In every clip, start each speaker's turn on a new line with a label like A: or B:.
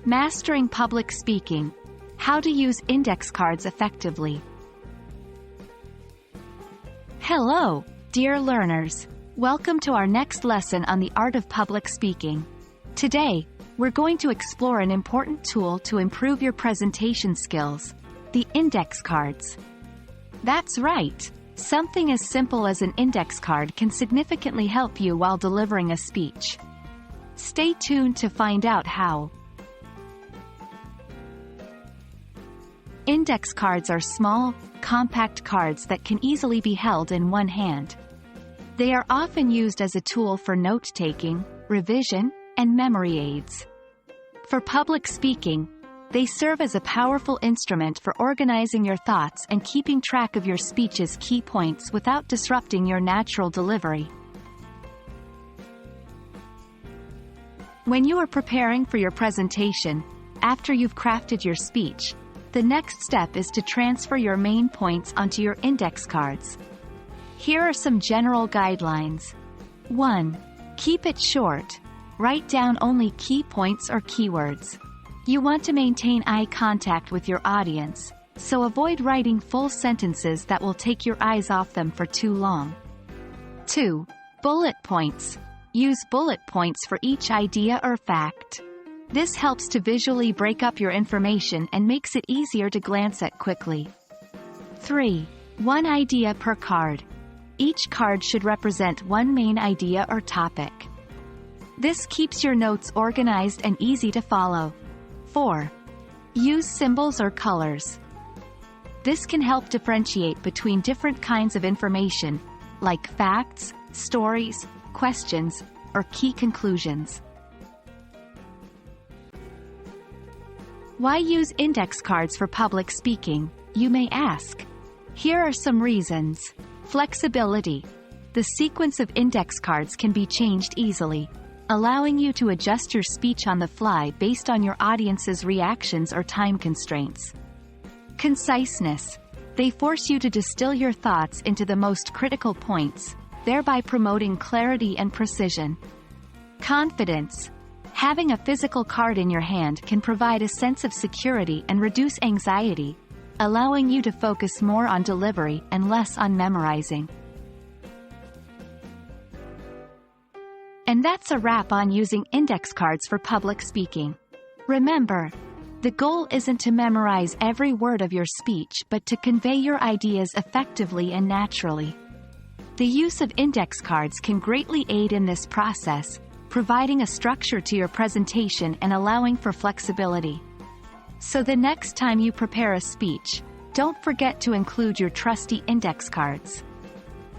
A: Mastering public speaking. How to use index cards effectively. Hello, dear learners. Welcome to our next lesson on the art of public speaking. Today, we're going to explore an important tool to improve your presentation skills, the index cards. That's right. Something as simple as an index card can significantly help you while delivering a speech. Stay tuned to find out how. Index cards are small, compact cards that can easily be held in one hand. They are often used as a tool for note-taking, revision, and memory aids. For public speaking, they serve as a powerful instrument for organizing your thoughts and keeping track of your speech's key points without disrupting your natural delivery. When you are preparing for your presentation, after you've crafted your speech, the next step is to transfer your main points onto your index cards. Here are some general guidelines. 1. Keep it short. Write down only key points or keywords. You want to maintain eye contact with your audience, so avoid writing full sentences that will take your eyes off them for too long. 2. Bullet points. Use bullet points for each idea or fact. This helps to visually break up your information and makes it easier to glance at quickly. 3. One idea per card. Each card should represent one main idea or topic. This keeps your notes organized and easy to follow. 4. Use symbols or colors. This can help differentiate between different kinds of information, like facts, stories, questions, or key conclusions. Why use index cards for public speaking, you may ask. Here are some reasons. Flexibility. The sequence of index cards can be changed easily, allowing you to adjust your speech on the fly based on your audience's reactions or time constraints. Conciseness. They force you to distill your thoughts into the most critical points, thereby promoting clarity and precision. Confidence. Having a physical card in your hand can provide a sense of security and reduce anxiety, allowing you to focus more on delivery and less on memorizing. And that's a wrap on using index cards for public speaking. Remember, the goal isn't to memorize every word of your speech but to convey your ideas effectively and naturally. The use of index cards can greatly aid in this process, providing a structure to your presentation and allowing for flexibility. So the next time you prepare a speech, don't forget to include your trusty index cards.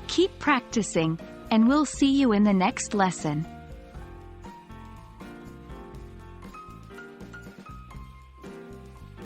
A: Keep practicing, and we'll see you in the next lesson.